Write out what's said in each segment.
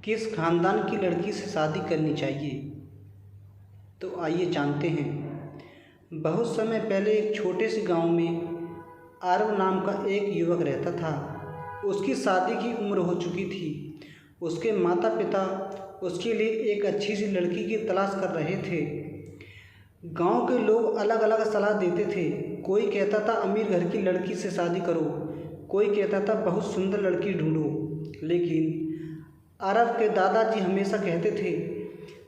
किस खानदान की लड़की से शादी करनी चाहिए? तो आइए जानते हैं। बहुत समय पहले एक छोटे से गांव में आरव नाम का एक युवक रहता था। उसकी शादी की उम्र हो चुकी थी। उसके माता पिता उसके लिए एक अच्छी सी लड़की की तलाश कर रहे थे। गांव के लोग अलग अलग सलाह देते थे। कोई कहता था अमीर घर की लड़की से शादी करो, कोई कहता था बहुत सुंदर लड़की ढूंढो। लेकिन आरव के दादाजी हमेशा कहते थे,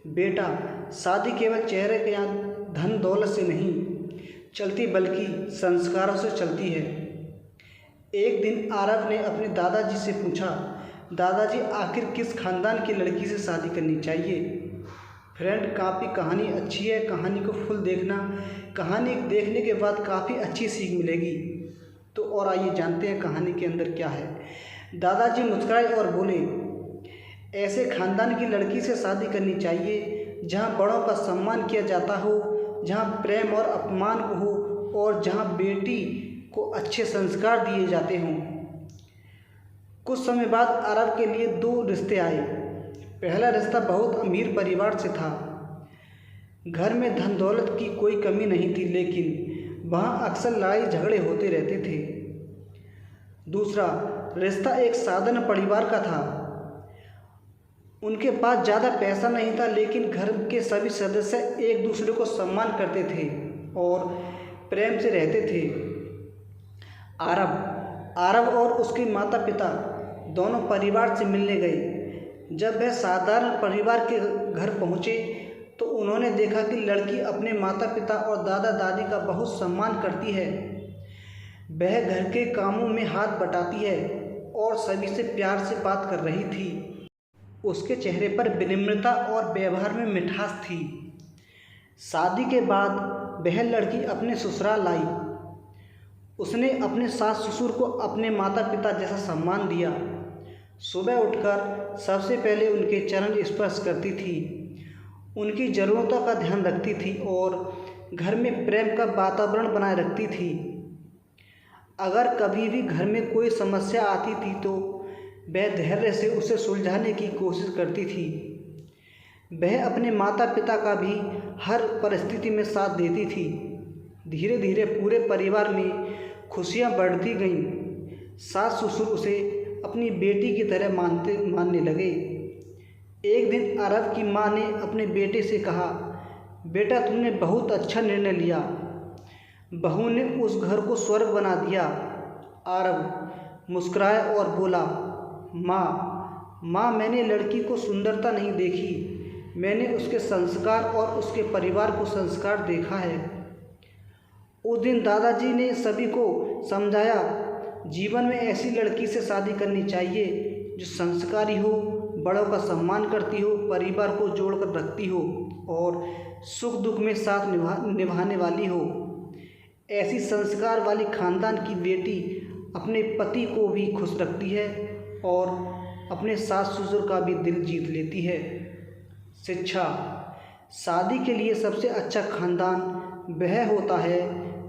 बेटा, शादी केवल चेहरे के या धन दौलत से नहीं चलती बल्कि संस्कारों से चलती है। एक दिन आरव ने अपने दादाजी से पूछा, दादाजी, आखिर किस खानदान की लड़की से शादी करनी चाहिए? फ्रेंड, काफ़ी कहानी अच्छी है। कहानी को फुल देखना। कहानी देखने के बाद काफ़ी अच्छी सीख मिलेगी। तो और आइए जानते हैं कहानी के अंदर क्या है। दादाजी मुस्कुराए और बोले, ऐसे खानदान की लड़की से शादी करनी चाहिए जहाँ बड़ों का सम्मान किया जाता हो, जहाँ प्रेम और अपमान हो और जहाँ बेटी को अच्छे संस्कार दिए जाते हों। कुछ समय बाद आरव के लिए 2 रिश्ते आए। पहला रिश्ता बहुत अमीर परिवार से था। घर में धन दौलत की कोई कमी नहीं थी, लेकिन वहाँ अक्सर लड़ाई झगड़े होते रहते थे। दूसरा रिश्ता एक साधारण परिवार का था। उनके पास ज़्यादा पैसा नहीं था, लेकिन घर के सभी सदस्य एक दूसरे को सम्मान करते थे और प्रेम से रहते थे। आरव और उसके माता पिता दोनों परिवार से मिलने गए। जब वह साधारण परिवार के घर पहुँचे तो उन्होंने देखा कि लड़की अपने माता पिता और दादा दादी का बहुत सम्मान करती है। वह घर के कामों में हाथ बटाती है और सभी से प्यार से बात कर रही थी। उसके चेहरे पर विनम्रता और व्यवहार में मिठास थी। शादी के बाद वह लड़की अपने ससुराल आई। उसने अपने सास ससुर को अपने माता पिता जैसा सम्मान दिया। सुबह उठकर सबसे पहले उनके चरण स्पर्श करती थी, उनकी ज़रूरतों का ध्यान रखती थी और घर में प्रेम का वातावरण बनाए रखती थी। अगर कभी भी घर में कोई समस्या आती थी तो वह धैर्य से उसे सुलझाने की कोशिश करती थी। वह अपने माता पिता का भी हर परिस्थिति में साथ देती थी। धीरे धीरे पूरे परिवार में खुशियाँ बढ़ती गईं। सास ससुर उसे अपनी बेटी की तरह मानने लगे। एक दिन आरव की माँ ने अपने बेटे से कहा, बेटा, तुमने बहुत अच्छा निर्णय लिया। बहू ने उस घर को स्वर्ग बना दिया। आरव मुस्कुराया और बोला, माँ, मैंने लड़की को सुंदरता नहीं देखी, मैंने उसके संस्कार और उसके परिवार को संस्कार देखा है। उस दिन दादाजी ने सभी को समझाया, जीवन में ऐसी लड़की से शादी करनी चाहिए जो संस्कारी हो, बड़ों का सम्मान करती हो, परिवार को जोड़कर रखती हो और सुख दुख में साथ निभाने वाली हो। ऐसी संस्कार वाली खानदान की बेटी अपने पति को भी खुश रखती है और अपने सास ससुर का भी दिल जीत लेती है। शिक्षा। शादी के लिए सबसे अच्छा खानदान वह होता है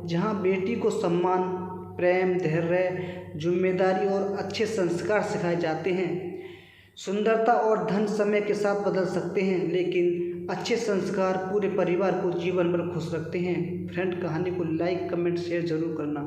जहाँ बेटी को सम्मान, प्रेम, धैर्य, जिम्मेदारी और अच्छे संस्कार सिखाए जाते हैं। सुंदरता और धन समय के साथ बदल सकते हैं, लेकिन अच्छे संस्कार पूरे परिवार को जीवन भर खुश रखते हैं। फ्रेंड, कहानी को लाइक, कमेंट, शेयर जरूर करना।